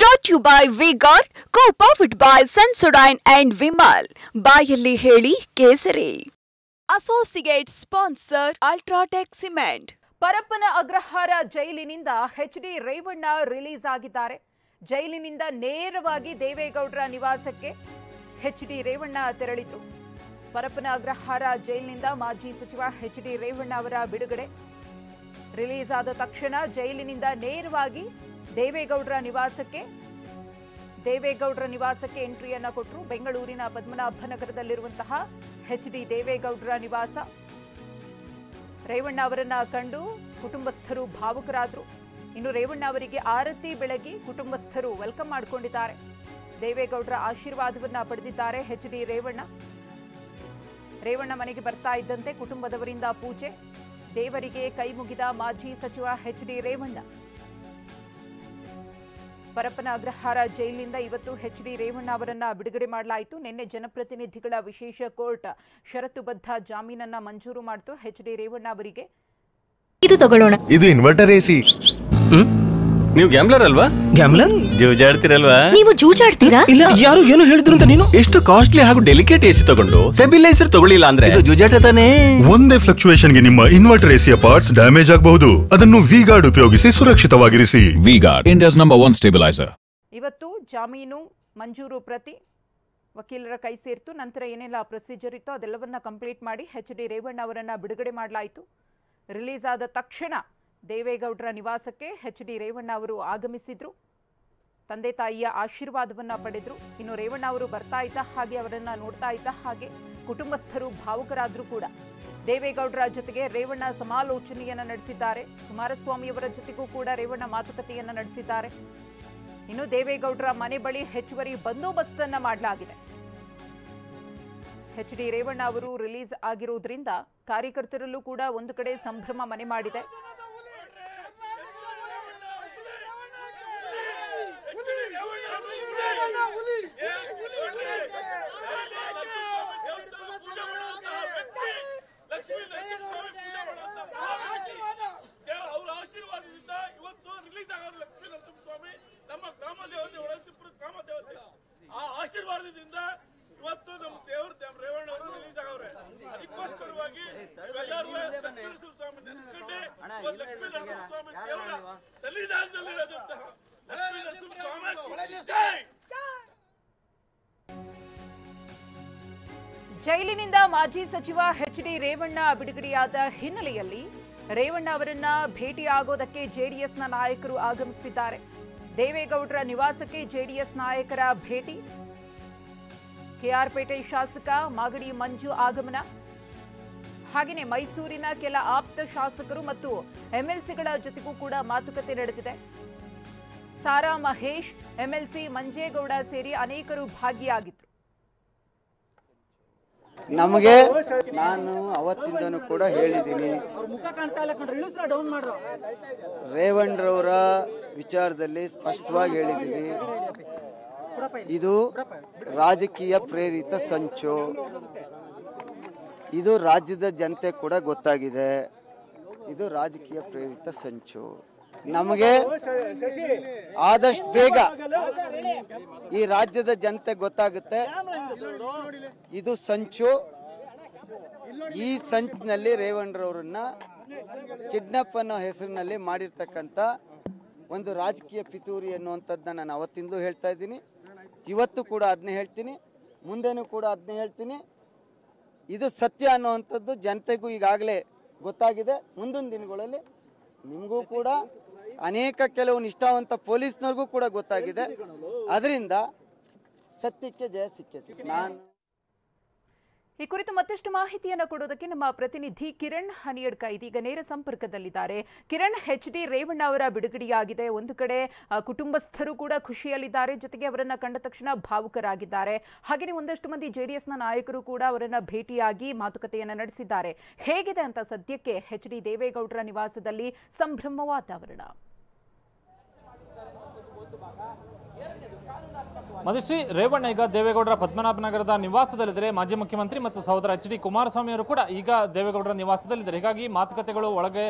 Brought to you by V-Guard, co-powered by Sensodyne and Vimal. ಬಾಯಲ್ಲಿ ಹೇಳಿ ಕೇಸರಿ. Associate sponsor Ultratech Cement. Parappana Agrahara ಜೈಲಿನಿಂದ H D. Revanna release ಆಗಿದ್ದಾರೆ. ಜೈಲಿನಿಂದ ನೇರವಾಗಿ ದೇವೇಗೌಡರ ನಿವಾಸಕ್ಕೆ ಎಚ್.ಡಿ. ರೇವಣ್ಣ ತೆರಳಿದ್ರು. ಪರಪ್ಪನ ಅಗ್ರಹಾರ ಜೈಲಿನಿಂದ ಮಾಜಿ ಸಚಿವ ಎಚ್.ಡಿ. ರೇವಣ್ಣ ಅವರ ಬಿಡುಗಡೆ ರಿಲೀಸ್ ಆದ ತಕ್ಷಣ ಜೈಲಿನಿಂದ ನೇರವಾಗಿ ದೇವೇಗೌಡರ ನಿವಾಸಕ್ಕೆ ಎಂಟ್ರಿಯನ್ನ ಕೊಟ್ಟರು. ಬೆಂಗಳೂರಿನ ಪದ್ಮನಾಭನಗರದಲ್ಲಿರುವಂತಹ ಎಚ್.ಡಿ. ದೇವೇಗೌಡರ ನಿವಾಸ. ರೇವಣ್ಣ ಅವರನ್ನ ಕಂಡು ಕುಟುಂಬಸ್ಥರು ಭಾವುಕರಾದರು. ಇನ್ನು ರೇವಣ್ಣ ಅವರಿಗೆ ಆರತಿ ಬೆಳಗಿ ಕುಟುಂಬಸ್ಥರು ವೆಲ್ಕಮ್ ಮಾಡಿಕೊಂಡಿದ್ದಾರೆ. ದೇವೇಗೌಡರ ಆಶೀರ್ವಾದವನ್ನ ಪಡೆದಿದ್ದಾರೆ ಎಚ್.ಡಿ. ರೇವಣ್ಣ ಮನೆಗೆ ಬರ್ತಾ ಇದ್ದಂತೆ ಕುಟುಂಬದವರಿಂದ ಪೂಜೆ, ದೇವರಿಗೆ ಕೈ ಮುಗಿದ ಮಾಜಿ ಸಚಿವ ಎಚ್.ಡಿ. ರೇವಣ್ಣ. ಪರಪ್ಪನ ಅಗ್ರಹಾರ ಜೈಲಿನಿಂದ ಇವತ್ತು ಎಚ್.ಡಿ. ರೇವಣ್ಣ ಅವರನ್ನ ಬಿಡುಗಡೆ ಮಾಡಲಾಯಿತು. ನಿನ್ನೆ ಜನಪ್ರತಿನಿಧಿಗಳ ವಿಶೇಷ ಕೋರ್ಟ್ ಷರತ್ತುಬದ್ಧ ಜಾಮೀನನ್ನ ಮಂಜೂರು ಮಾಡಿತು ಎಚ್.ಡಿ. ರೇವಣ್ಣ ಅವರಿಗೆ. ಇದು ತಗೊಳ್ಳೋಣ. ಇದು ಇನ್ವರ್ಟರ್ ಎಸಿ. ನೀವು ಗ್ಯಾಮ್ಲರ್ ಅಲ್ವಾ? ಗ್ಯಾಮ್ಲರ್ ಜೂಜಾಡ್ತಿರಲ್ವಾ? ನೀವು ಜೂಜಾಡ್ತೀರಾ? ಇಲ್ಲ, ಯಾರು ಏನು ಹೇಳಿದ್ರು ಅಂತ ನೀನು ಎಷ್ಟು ಕಾಸ್ಟ್ಲಿ ಹಾಗೂ ಡೆಲಿಕೇಟ್ ಎಸಿ ತಗೊಂಡು ಸ್ಟೆಬಿಲೈಸರ್ ತಗೊಳ್ಳಿಲ್ಲ ಅಂದ್ರೆ ಇದು ಜೂಜಾಟ ತಾನೇ. ಒಂದೇ ಫ್ಲಕ್ಚುಯೇಷನ್ ಗೆ ನಿಮ್ಮ ಇನ್ವರ್ಟರ್ ಎಸಿಯ ಪಾರ್ಟ್ಸ್ ಡ್ಯಾಮೇಜ್ ಆಗಬಹುದು. ಅದನ್ನು ವಿ-ಗಾರ್ಡ್ ಉಪಯೋಗಿಸಿ ಸುರಕ್ಷಿತವಾಗಿರಿಸಿ. V Guard, India's number 1 stabiliser. ಇವತ್ತು ಜಾಮೀನು ಮಂಜೂರು ಪ್ರತಿ ವಕೀಲರ ಕೈ ಸೇರ್ತು. ನಂತರ ಏನೆಲ್ಲ ಪ್ರೊಸೀಜರ್ ಇತ್ತು ಅದೆಲ್ಲವನ್ನ ಕಂಪ್ಲೀಟ್ ಮಾಡಿ ಎಚ್.ಡಿ. ರೇವಣ್ಣ ಅವರನ್ನ ಬಿಡುಗಡೆ ಮಾಡಲಾಯಿತು. ರಿಲೀಸ್ ಆದ ತಕ್ಷಣ ದೇವೇಗೌಡರ ನಿವಾಸಕ್ಕೆ ಎಚ್.ಡಿ. ರೇವಣ್ಣ ಅವರು ಆಗಮಿಸಿದ್ರು. ತಂದೆ ತಾಯಿಯ ಆಶೀರ್ವಾದವನ್ನ ಪಡೆದ್ರು. ಇನ್ನು ರೇವಣ್ಣ ಅವರು ಬರ್ತಾ ಇದ್ದ ಹಾಗೆ ಅವರನ್ನ ನೋಡ್ತಾ ಇದ್ದ ಹಾಗೆ ಕುಟುಂಬಸ್ಥರು ಭಾವುಕರಾದ್ರು ಕೂಡ. ದೇವೇಗೌಡರ ಜೊತೆಗೆ ರೇವಣ್ಣ ಸಮಾಲೋಚನೆಯನ್ನ ನಡೆಸಿದ್ದಾರೆ. ಕುಮಾರಸ್ವಾಮಿಯವರ ಜೊತೆಗೂ ಕೂಡ ರೇವಣ್ಣ ಮಾತುಕತೆಯನ್ನ ನಡೆಸಿದ್ದಾರೆ. ಇನ್ನು ದೇವೇಗೌಡರ ಮನೆ ಬಳಿ ಹೆಚ್ಚುವರಿ ಬಂದೋಬಸ್ತನ್ನ ಮಾಡಲಾಗಿದೆ. ಎಚ್.ಡಿ. ರೇವಣ್ಣ ಅವರು ರಿಲೀಸ್ ಆಗಿರುವುದರಿಂದ ಕಾರ್ಯಕರ್ತರಲ್ಲೂ ಕೂಡ ಒಂದು ಕಡೆ ಸಂಭ್ರಮ ಮನೆ ಮಾಡಿದೆ. ಆಶೀರ್ವಾದದಿಂದ ಇವತ್ತು ನಮ್ಮ ದೇವರು ರೇವಣ್ಣ ಅವರು ರಿಲೀಸ್ ಆಗವ್ರೆ. ಅದಕ್ಕೋಸ್ಕರವಾಗಿ ಎಲ್ಲರೂ ಸ್ವಾಮಿ ನೆನೆಸ್ಕೊಂಡೆ ಲಕ್ಷ್ಮೀ ನರಸಿಂಹಸ್ವಾಮಿ ದೇವರ ಸನ್ನಿಧಾನದಲ್ಲಿರೋದಂತಹ ಲಕ್ಷ್ಮೀ ನರಸಿಂಹಸ್ವಾಮಿ ಜೈ. ಜೈಲಿನಿಂದ ಮಾಜಿ ಸಚಿವ ಎಚ್.ಡಿ. ರೇವಣ್ಣ ಬಿಡುಗಡೆಯಾದ ಹಿನ್ನೆಲೆಯಲ್ಲಿ ರೇವಣ್ಣ ಅವರನ್ನ ಭೇಟಿಯಾಗೋದಕ್ಕೆ ಜೆಡಿಎಸ್ನ ನಾಯಕರು ಆಗಮಿಸುತ್ತಿದ್ದಾರೆ. ದೇವೇಗೌಡರ ನಿವಾಸಕ್ಕೆ ಜೆಡಿಎಸ್ ನಾಯಕರ ಭೇಟಿ. ಕೆಆರ್ಪೇಟೆ ಶಾಸಕ ಮಾಗಡಿ ಮಂಜು ಆಗಮನ. ಹಾಗೆಯೇ ಮೈಸೂರಿನ ಕೆಲ ಆಪ್ತ ಶಾಸಕರು ಮತ್ತು ಎಂಎಲ್ಸಿಗಳ ಜೊತೆಗೂ ಕೂಡ ಮಾತುಕತೆ ನಡೆದಿದೆ. ಸಾರಾ ಮಹೇಶ್, ಎಂಎಲ್ಸಿ ಮಂಜೇಗೌಡ ಸೇರಿ ಅನೇಕರು ಭಾಗಿಯಾಗಿದ್ರು. ನಮಗೆ ನಾನು ಅವತ್ತಿಂದನೂ ಕೂಡ ಹೇಳಿದ್ದೀನಿ, ರೇವಣ್ಣರವರ ವಿಚಾರದಲ್ಲಿ ಸ್ಪಷ್ಟವಾಗಿ ಹೇಳಿದ್ದೀನಿ, ಇದು ರಾಜಕೀಯ ಪ್ರೇರಿತ ಸಂಚು. ಇದು ರಾಜ್ಯದ ಜನತೆ ಕೂಡ ಗೊತ್ತಾಗಿದೆ, ಇದು ರಾಜಕೀಯ ಪ್ರೇರಿತ ಸಂಚು. ನಮಗೆ ಆದಷ್ಟು ಬೇಗ ಈ ರಾಜ್ಯದ ಜನತೆ ಗೊತ್ತಾಗುತ್ತೆ ಇದು ಸಂಚು. ಈ ಸಂಚಿನಲ್ಲಿ ರೇವಣ್ಣರವರನ್ನ ಕಿಡ್ನಾಪ್ ಅನ್ನೋ ಹೆಸರಿನಲ್ಲಿ ಮಾಡಿರ್ತಕ್ಕಂಥ ಒಂದು ರಾಜಕೀಯ ಪಿತೂರಿ ಅನ್ನುವಂಥದ್ದನ್ನ ನಾನು ಅವತ್ತಿಂದಲೂ ಹೇಳ್ತಾ ಇದ್ದೀನಿ, ಇವತ್ತು ಕೂಡ ಅದನ್ನೇ ಹೇಳ್ತೀನಿ, ಮುಂದೆನೂ ಕೂಡ ಅದನ್ನೇ ಹೇಳ್ತೀನಿ. ಇದು ಸತ್ಯ ಅನ್ನುವಂಥದ್ದು ಜನತೆಗೂ ಈಗಾಗಲೇ ಗೊತ್ತಾಗಿದೆ. ಮುಂದಿನ ದಿನಗಳಲ್ಲಿ ನಿಮಗೂ ಕೂಡ ಕೆಲವು ನಿಷ್ಠಾವಂತ ಪೊಲೀಸ್ನವ್ರಿಗೂ ಕೂಡ ಗೊತ್ತಾಗಿದೆ. ಅದರಿಂದ ಸತ್ಯಕ್ಕೆ ಜಯ ಸಿಕ್ಕೇ. ನಾನು ಈ ಕುರಿತು ಮತ್ತಷ್ಟು ಮಾಹಿತಿಯನ್ನು ಕೊಡೋದಕ್ಕೆ ನಮ್ಮ ಪ್ರತಿನಿಧಿ ಕಿರಣ್ ಹನಿಯಡ್ಕ ಇದೀಗ ನೇರ ಸಂಪರ್ಕದಲ್ಲಿದ್ದಾರೆ. ಕಿರಣ್, ಎಚ್.ಡಿ. ರೇವಣ್ಣ ಅವರ ಬಿಡುಗಡೆಯಾಗಿದೆ. ಒಂದು ಕಡೆ ಕುಟುಂಬಸ್ಥರು ಕೂಡ ಖುಷಿಯಲ್ಲಿದ್ದಾರೆ, ಜೊತೆಗೆ ಅವರನ್ನ ಕಂಡ ತಕ್ಷಣ ಭಾವುಕರಾಗಿದ್ದಾರೆ. ಹಾಗೆಯೇ ಒಂದಷ್ಟು ಮಂದಿ ಜೆಡಿಎಸ್ನ ನಾಯಕರು ಕೂಡ ಅವರನ್ನ ಭೇಟಿಯಾಗಿ ಮಾತುಕತೆಯನ್ನ ನಡೆಸಿದ್ದಾರೆ. ಹೇಗಿದೆ ಅಂತ ಸದ್ಯಕ್ಕೆ ಎಚ್.ಡಿ. ದೇವೇಗೌಡರ ನಿವಾಸದಲ್ಲಿ ಸಂಭ್ರಮ ವಾತಾವರಣ? ಮಧುಶ್ರೀ, ರೇವಣ್ಣ ಈಗ ದೇವೇಗೌಡರ ಪದ್ಮನಾಭನಗರದ ನಿವಾಸದಲ್ಲಿದ್ದಾರೆ. ಮಾಜಿ ಮುಖ್ಯಮಂತ್ರಿ ಮತ್ತು ಸಹೋದರ ಎಚ್ ಡಿ ಕುಮಾರಸ್ವಾಮಿ ಅವರು ಕೂಡ ಈಗ ದೇವೇಗೌಡರ ನಿವಾಸದಲ್ಲಿದ್ದಾರೆ. ಹೀಗಾಗಿ ಮಾತುಕತೆಗಳು ಒಳಗೆ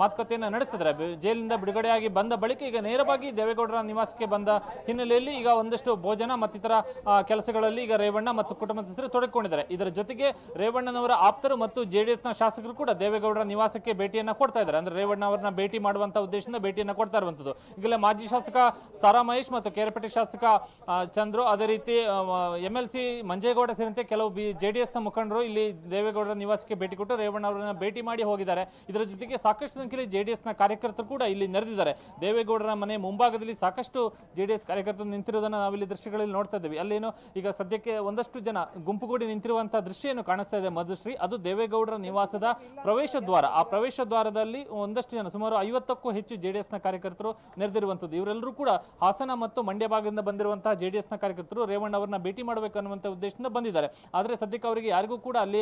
ಮಾತುಕತೆಯನ್ನು ನಡೆಸ್ತಿದ್ದಾರೆ. ಜೈಲಿನಿಂದ ಬಿಡುಗಡೆಯಾಗಿ ಬಂದ ಬಳಿಕ ಈಗ ನೇರವಾಗಿ ದೇವೇಗೌಡರ ನಿವಾಸಕ್ಕೆ ಬಂದ ಹಿನ್ನೆಲೆಯಲ್ಲಿ ಈಗ ಒಂದಷ್ಟು ಭೋಜನ ಮತ್ತಿತರ ಕೆಲಸಗಳಲ್ಲಿ ಈಗ ರೇವಣ್ಣ ಮತ್ತು ಕುಟುಂಬದ ಸದಸ್ಯರು ತೊಡಗಿಕೊಂಡಿದ್ದಾರೆ. ಇದರ ಜೊತೆಗೆ ರೇವಣ್ಣನವರ ಆಪ್ತರು ಮತ್ತು ಜೆಡಿಎಸ್ನ ಶಾಸಕರು ಕೂಡ ದೇವೇಗೌಡರ ನಿವಾಸಕ್ಕೆ ಭೇಟಿಯನ್ನು ಕೊಡ್ತಾ ಇದ್ದಾರೆ. ಅಂದ್ರೆ ರೇವಣ್ಣ ಅವರನ್ನ ಭೇಟಿ ಮಾಡುವಂತ ಉದ್ದೇಶದಿಂದ ಭೇಟಿಯನ್ನು ಕೊಡ್ತಾ ಇರುವಂತದ್ದು. ಈಗಲೇ ಮಾಜಿ ಶಾಸಕ ಸಾರಾ ಮಹೇಶ್ ಮತ್ತು ಕೇರಪೇಟೆ ಶಾಸಕ ಚಂದ್ರು, ಅದೇ ರೀತಿ MLC ಮಂಜೇಗೌಡ ಸೇರಿದಂತೆ ಕೆಲವು ಜೆಡಿಎಸ್ನ ಮುಖಂಡರು ಇಲ್ಲಿ ದೇವೇಗೌಡರ ನಿವಾಸಕ್ಕೆ ಭೇಟಿ ಕೊಟ್ಟು ರೇವಣ್ಣ ಅವರನ್ನ ಭೇಟಿ ಮಾಡಿ ಹೋಗಿದ್ದಾರೆ. ಇದರ ಜೊತೆಗೆ ಸಾಕಷ್ಟು ಸಂಖ್ಯೆಯಲ್ಲಿ ಜೆಡಿಎಸ್ನ ಕಾರ್ಯಕರ್ತರು ಕೂಡ ಇಲ್ಲಿ ನೆರೆದಿದ್ದಾರೆ. ದೇವೇಗೌಡರ ಮನೆ ಮುಂಭಾಗದಲ್ಲಿ ಸಾಕಷ್ಟು ಜೆಡಿಎಸ್ ಕಾರ್ಯಕರ್ತರು ನಿಂತಿರುವುದನ್ನು ನಾವಿಲ್ಲಿ ದೃಶ್ಯಗಳಲ್ಲಿ ನೋಡ್ತಾ ಇದ್ದೀವಿ. ಅಲ್ಲೇನು ಈಗ ಸದ್ಯಕ್ಕೆ ಒಂದಷ್ಟು ಜನ ಗುಂಪುಗೂಡಿ ನಿಂತಿರುವಂತಹ ದೃಶ್ಯ ಏನು ಕಾಣಿಸ್ತಾ ಇದೆ ಮಧುಶ್ರೀ, ಅದು ದೇವೇಗೌಡರ ನಿವಾಸದ ಪ್ರವೇಶ ದ್ವಾರ. ಆ ಪ್ರವೇಶ ದ್ವಾರದಲ್ಲಿ ಒಂದಷ್ಟು ಜನ, ಸುಮಾರು 50ಕ್ಕೂ ಹೆಚ್ಚು ಜೆಡಿಎಸ್ನ ಕಾರ್ಯಕರ್ತರು ನೆರೆದಿರುವಂತದ್ದು. ಇವರೆಲ್ಲರೂ ಕೂಡ ಹಾಸನ ಮತ್ತು ಮಂಡ್ಯ ಭಾಗದಿಂದ ಬಂದಿರುವಂತಹ ಜೆಡಿಎಸ್ನ ಕಾರ್ಯಕರ್ತರು ರೇವಣ್ಣ ಅವರನ್ನ ಭೇಟಿ ಮಾಡಬೇಕು ಅನ್ನುವಂಥ ಉದ್ದೇಶದಿಂದ ಬಂದಿದ್ದಾರೆ. ಆದರೆ ಸದ್ಯಕ್ಕೆ ಅವರಿಗೆ ಯಾರಿಗೂ ಕೂಡ ಅಲ್ಲಿ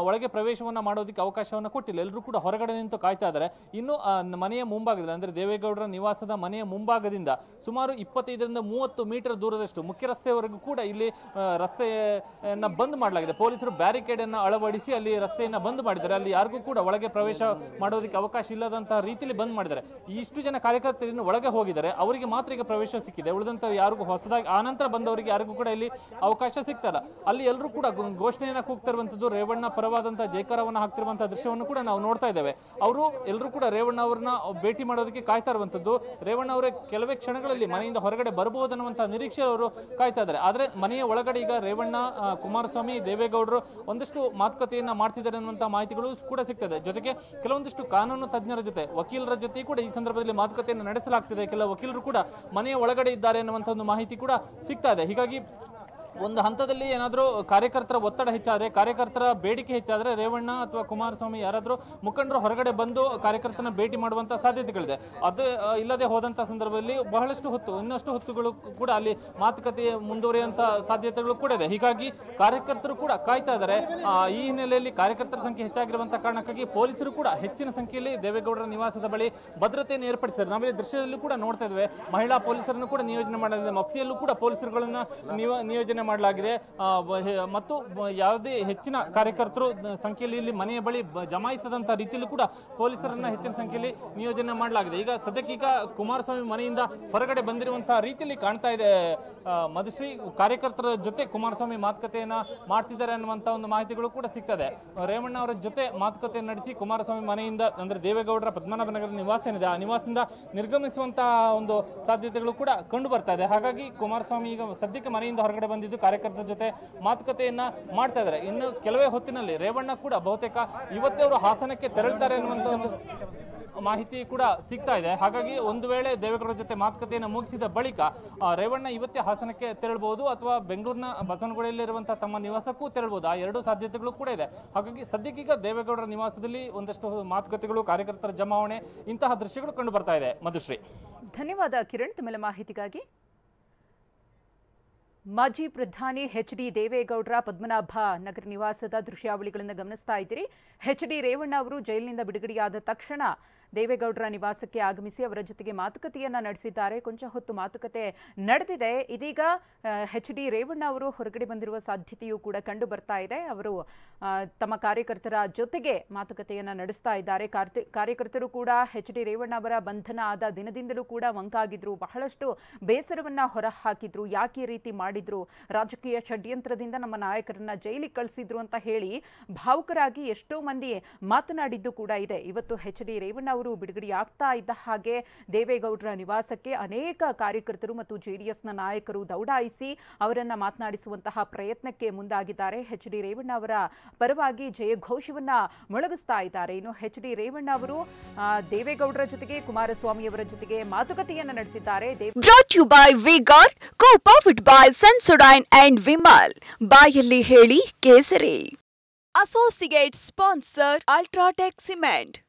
ಒಳಗೆ ಪ್ರವೇಶವನ್ನ ಮಾಡೋದಕ್ಕೆ ಅವಕಾಶವನ್ನ ಕೊಟ್ಟಿಲ್ಲ. ಎಲ್ಲರೂ ಕೂಡ ಹೊರಗಡೆ ನಿಂತು ಕಾಯ್ತಾ ಇದ್ದಾರೆ. ಇನ್ನು ಮನೆಯ ಮುಂಭಾಗದಲ್ಲಿ, ಅಂದ್ರೆ ದೇವೇಗೌಡರ ನಿವಾಸದ ಮನೆಯ ಮುಂಭಾಗದಿಂದ ಸುಮಾರು 25ರಿಂದ 30 ಮೀಟರ್ ದೂರದಷ್ಟು ಮುಖ್ಯ ರಸ್ತೆಯವರೆಗೂ ಕೂಡ ಇಲ್ಲಿ ರಸ್ತೆಯನ್ನ ಬಂದ್ ಮಾಡಲಾಗಿದೆ. ಪೊಲೀಸರು ಬ್ಯಾರಿಕೇಡ್ ಅನ್ನ ಅಳವಡಿಸಿ ಅಲ್ಲಿ ರಸ್ತೆಯನ್ನ ಬಂದ್ ಮಾಡಿದ್ದಾರೆ. ಅಲ್ಲಿ ಯಾರಿಗೂ ಕೂಡ ಒಳಗೆ ಪ್ರವೇಶ ಮಾಡೋದಕ್ಕೆ ಅವಕಾಶ ಇಲ್ಲದಂತಹ ರೀತಿಯಲ್ಲಿ ಬಂದ್ ಮಾಡಿದ್ದಾರೆ. ಇಷ್ಟು ಜನ ಕಾರ್ಯಕರ್ತರು ಒಳಗೆ ಹೋಗಿದ್ದಾರೆ, ಅವರಿಗೆ ಮಾತ್ರ ಈಗ ಪ್ರವೇಶ ಸಿಕ್ಕಿದೆ. ಉಳಿದಂತ ಯಾರಿಗೂ ಹೊಸದಾಗಿ ಆನಂತರ ಬಂದವರಿಗೆ ಯಾರಿಗೂ ಕೂಡ ಇಲ್ಲಿ ಅವಕಾಶ ಸಿಗ್ತಾರ. ಅಲ್ಲಿ ಎಲ್ಲರೂ ಕೂಡ ಘೋಷಣೆಯನ್ನ ಕೂಗ್ತಿರುವಂತದ್ದು, ರೇವಣ್ಣ ಪರವಾದಂತಹ ಜೈಕಾರವನ್ನ ಹಾಕ್ತಿರುವಂತಹ ದೃಶ್ಯವನ್ನು ಕೂಡ ನಾವು ನೋಡ್ತಾ ಇದ್ದೇವೆ. ಅವರು ಎಲ್ಲರೂ ಕೂಡ ರೇವಣ್ಣ ಅವರನ್ನ ಭೇಟಿ ಮಾಡೋದಕ್ಕೆ ಕಾಯ್ತಾ ಇರುವಂತದ್ದು. ರೇವಣ್ಣ ಅವರೇ ಕೆಲವೇ ಕ್ಷಣಗಳಲ್ಲಿ ಮನೆಯಿಂದ ಹೊರಗಡೆ ಬರಬಹುದು ಅನ್ನುವಂತಹ ನಿರೀಕ್ಷೆ ಅವರು ಕಾಯ್ತಾ ಇದ್ದಾರೆ. ಆದ್ರೆ ಮನೆಯ ಒಳಗಡೆ ಈಗ ರೇವಣ್ಣ, ಕುಮಾರಸ್ವಾಮಿ, ದೇವೇಗೌಡರು ಒಂದಷ್ಟು ಮಾತುಕತೆಯನ್ನ ಮಾಡ್ತಿದ್ದಾರೆ ಅನ್ನುವಂತಹ ಮಾಹಿತಿಗಳು ಕೂಡ ಸಿಗ್ತದೆ. ಜೊತೆಗೆ ಕೆಲವೊಂದಿಷ್ಟು ಕಾನೂನು ತಜ್ಞರ ಜೊತೆ, ವಕೀಲರ ಜೊತೆ ಕೂಡ ಈ ಸಂದರ್ಭದಲ್ಲಿ ಮಾತುಕತೆಯನ್ನು ನಡೆಸಲಾಗ್ತಿದೆ. ಕೆಲವು ವಕೀಲರು ಕೂಡ ಮನೆಯ ಒಳಗಡೆ ಇದ್ದಾರೆ ಅನ್ನುವಂಥ ಒಂದು ಮಾಹಿತಿ ಕೂಡ ಸಿಗ್ತಾ ಇದೆ. ಹೀಗಾಗಿ ಒಂದು ಹಂತದಲ್ಲಿ ಏನಾದರೂ ಕಾರ್ಯಕರ್ತರ ಒತ್ತಡ ಹೆಚ್ಚಾದರೆ, ಕಾರ್ಯಕರ್ತರ ಬೇಡಿಕೆ ಹೆಚ್ಚಾದರೆ ರೇವಣ್ಣ ಅಥವಾ ಕುಮಾರಸ್ವಾಮಿ ಯಾರಾದರೂ ಮುಖಂಡರು ಹೊರಗಡೆ ಬಂದು ಕಾರ್ಯಕರ್ತನ ಭೇಟಿ ಮಾಡುವಂಥ ಸಾಧ್ಯತೆಗಳಿದೆ. ಅದು ಇಲ್ಲದೆ ಹೋದಂಥ ಸಂದರ್ಭದಲ್ಲಿ ಬಹಳಷ್ಟು ಹೊತ್ತು, ಇನ್ನಷ್ಟು ಹೊತ್ತುಗಳು ಕೂಡ ಅಲ್ಲಿ ಮಾತುಕತೆ ಮುಂದುವರಿಯುವಂಥ ಸಾಧ್ಯತೆಗಳು ಕೂಡ ಇದೆ. ಹೀಗಾಗಿ ಕಾರ್ಯಕರ್ತರು ಕೂಡ ಕಾಯ್ತಾ ಇದ್ದಾರೆ. ಈ ಹಿನ್ನೆಲೆಯಲ್ಲಿ ಕಾರ್ಯಕರ್ತರ ಸಂಖ್ಯೆ ಹೆಚ್ಚಾಗಿರುವಂಥ ಕಾರಣಕ್ಕಾಗಿ ಪೊಲೀಸರು ಕೂಡ ಹೆಚ್ಚಿನ ಸಂಖ್ಯೆಯಲ್ಲಿ ದೇವೇಗೌಡರ ನಿವಾಸದ ಬಳಿ ಭದ್ರತೆಯನ್ನು ಏರ್ಪಡಿಸಿದ್ದಾರೆ. ನಾವಿಲ್ಲಿ ದೃಶ್ಯದಲ್ಲೂ ಕೂಡ ನೋಡ್ತಾ ಇದ್ದೇವೆ. ಮಹಿಳಾ ಪೊಲೀಸರನ್ನು ಕೂಡ ನಿಯೋಜನೆ ಮಾಡಲಾಗಿದೆ. ಮಫ್ತಿಯಲ್ಲೂ ಕೂಡ ಪೊಲೀಸರುಗಳನ್ನ ನಿಯೋಜನೆ ಮಾಡಲಾಗಿದೆ. ಮತ್ತು ಯಾವುದೇ ಹೆಚ್ಚಿನ ಕಾರ್ಯಕರ್ತರು ಸಂಖ್ಯೆಯಲ್ಲಿ ಇಲ್ಲಿ ಮನೆಯ ಬಳಿ ಜಮಾಯಿಸದಂತ ರೀತಿಯಲ್ಲೂ ಕೂಡ ಪೊಲೀಸರನ್ನ ಹೆಚ್ಚಿನ ಸಂಖ್ಯೆಯಲ್ಲಿ ನಿಯೋಜನೆ ಮಾಡಲಾಗಿದೆ. ಈಗ ಸದ್ಯಕ್ಕೆ ಈಗ ಕುಮಾರಸ್ವಾಮಿ ಮನೆಯಿಂದ ಹೊರಗಡೆ ಬಂದಿರುವಂತಹ ರೀತಿಯಲ್ಲಿ ಕಾಣ್ತಾ ಇದೆ ಮಧುಶ್ರೀ. ಕಾರ್ಯಕರ್ತರ ಜೊತೆ ಕುಮಾರಸ್ವಾಮಿ ಮಾತುಕತೆಯನ್ನ ಮಾಡ್ತಿದ್ದಾರೆ ಅನ್ನುವಂತ ಒಂದು ಮಾಹಿತಿಗಳು ಕೂಡ ಸಿಗ್ತದೆ. ರೇವಣ್ಣ ಅವರ ಜೊತೆ ಮಾತುಕತೆ ನಡೆಸಿ ಕುಮಾರಸ್ವಾಮಿ ಮನೆಯಿಂದ, ಅಂದ್ರೆ ದೇವೇಗೌಡರ ಪದ್ಮನಾಭನಗರ ನಿವಾಸ ಏನಿದೆ, ಆ ನಿವಾಸದಿಂದ ನಿರ್ಗಮಿಸುವಂತಹ ಒಂದು ಸಾಧ್ಯತೆಗಳು ಕೂಡ ಕಂಡು ಬರ್ತಾ ಇದೆ. ಹಾಗಾಗಿ ಕುಮಾರಸ್ವಾಮಿ ಈಗ ಸದ್ಯಕ್ಕೆ ಮನೆಯಿಂದ ಹೊರಗಡೆ ಬಂದಿದ್ದು ಕಾರ್ಯಕರ್ತರ ಜೊತೆ ಮಾತುಕತೆಯನ್ನ ಮಾಡ್ತಾ ಇದ್ದಾರೆ. ಇನ್ನು ಕೆಲವೇ ಹೊತ್ತಿನಲ್ಲಿ ರೇವಣ್ಣ ಕೂಡ ಬಹುತೇಕ ಇವತ್ತೇ ಅವರು ಹಾಸನಕ್ಕೆ ತೆರಳುತ್ತಾರೆ ಅನ್ನುವಂತ ಒಂದು ಮಾಹಿತಿ ಕೂಡ ಸಿಗ್ತಾ ಇದೆ. ಹಾಗಾಗಿ ಒಂದು ವೇಳೆ ದೇವೇಗೌಡರ ಜೊತೆ ಮಾತುಕತೆಯನ್ನು ಮುಗಿಸಿದ ಬಳಿಕ ರೇವಣ್ಣ ಇವತ್ತೇ ಹಾಸನಕ್ಕೆ ತೆರಳಬಹುದು ಅಥವಾ ಬೆಂಗಳೂರಿನ ಬಸವನಗುಡಿಯಲ್ಲಿರುವಂತಹ ತಮ್ಮ ನಿವಾಸಕ್ಕೂ ತೆರಳಬಹುದು. ಆ ಎರಡು ಸಾಧ್ಯತೆಗಳು ಕೂಡ ಇದೆ. ಹಾಗಾಗಿ ಸದ್ಯಕ್ಕೀಗ ದೇವೇಗೌಡರ ನಿವಾಸದಲ್ಲಿ ಒಂದಷ್ಟು ಮಾತುಕತೆಗಳು, ಕಾರ್ಯಕರ್ತರ ಜಮಾವಣೆ, ಇಂತಹ ದೃಶ್ಯಗಳು ಕಂಡು ಬರ್ತಾ ಇದೆ. ಮಧುಶ್ರೀ, ಧನ್ಯವಾದ ಕಿರಣ್ ತಮ್ಮೆಲ್ಲ ಮಾಹಿತಿಗಾಗಿ. ಮಾಜಿ ಪ್ರಧಾನಿ ಎಚ್.ಡಿ. ದೇವೇಗೌಡರ ಪದ್ಮನಾಭ ನಗರ ನಿವಾಸದ ದೃಶ್ಯಾವಳಿಗಳನ್ನು ಗಮನಿಸ್ತಾ ಇದ್ದೀರಿ. ಎಚ್.ಡಿ. ರೇವಣ್ಣ ಅವರು ಜೈಲಿನಿಂದ ಬಿಡುಗಡೆಯಾದ ತಕ್ಷಣ ದೇವೇಗೌಡರ ನಿವಾಸಕ್ಕೆ ಆಗಮಿಸಿ ಅವರ ಜೊತೆಗೆ ಮಾತುಕತೆಯನ್ನ ನಡೆಸಿದ್ದಾರೆ. ಕೊಂಚ ಹೊತ್ತು ಮಾತುಕತೆ ನಡೆದಿದೆ. ಇದೀಗ ಎಚ್.ಡಿ. ರೇವಣ್ಣ ಅವರು ಹೊರಗಡೆ ಬಂದಿರುವ ಸಾಧ್ಯತೆಯೂ ಕೂಡ ಕಂಡು ಬರ್ತಾ ಇದೆ. ಅವರು ತಮ್ಮ ಕಾರ್ಯಕರ್ತರ ಜೊತೆಗೆ ಮಾತುಕತೆಯನ್ನ ನಡೆಸ್ತಾ ಇದ್ದಾರೆ. ಕಾರ್ಯಕರ್ತರು ಕೂಡ ಎಚ್.ಡಿ. ರೇವಣ್ಣ ಅವರ ಬಂಧನ ಆದ ದಿನದಿಂದಲೂ ಕೂಡ ಮಂಕಾಗಿದ್ರು, ಬಹಳಷ್ಟು ಬೇಸರವನ್ನ ಹೊರಹಾಕಿದ್ರು. ಯಾಕೆ ಈ ರೀತಿ ಮಾಡಿದ್ರು, ರಾಜಕೀಯ ಷಡ್ಯಂತ್ರದಿಂದ ನಮ್ಮ ನಾಯಕರನ್ನ ಜೈಲಿಗೆ ಕಳಿಸಿದ್ರು ಅಂತ ಹೇಳಿ ಭಾವುಕರಾಗಿ ಎಷ್ಟೋ ಮಂದಿ ಮಾತನಾಡಿದ್ದು ಕೂಡ ಇದೆ. ಇವತ್ತು ಎಚ್.ಡಿ. ರೇವಣ್ಣ ಅವರು ಬಿಡುಗಡೆಯಾಗ್ತಾ ಇದ್ದ ಹಾಗೆ ದೇವೇಗೌಡರ ನಿವಾಸಕ್ಕೆ ಅನೇಕ ಕಾರ್ಯಕರ್ತರು ಮತ್ತು ಜೆಡಿಎಸ್ನ ನಾಯಕರು ದೌಡಾಯಿಸಿ ಅವರನ್ನ ಮಾತನಾಡಿಸುವಂತಹ ಪ್ರಯತ್ನಕ್ಕೆ ಮುಂದಾಗಿದ್ದಾರೆ. ಎಚ್.ಡಿ. ರೇವಣ್ಣ ಅವರ ಪರವಾಗಿ ಜಯಘೋಷವನ್ನ ಮೊಳಗಿಸ್ತಾ ಇದ್ದಾರೆ. ಇನ್ನು ಎಚ್.ಡಿ. ರೇವಣ್ಣ ಅವರು ದೇವೇಗೌಡರ ಜೊತೆಗೆ ಕುಮಾರಸ್ವಾಮಿ ಅವರ ಜೊತೆಗೆ ಮಾತುಕತೆಯನ್ನ ನಡೆಸಿದ್ದಾರೆ. Brought you by V Guard, co powered by Sensodyne and Vimal. ಬಾಯಲ್ಲಿ ಹೇಳಿ ಕೇಸರಿ. Associate sponsor UltraTech cement.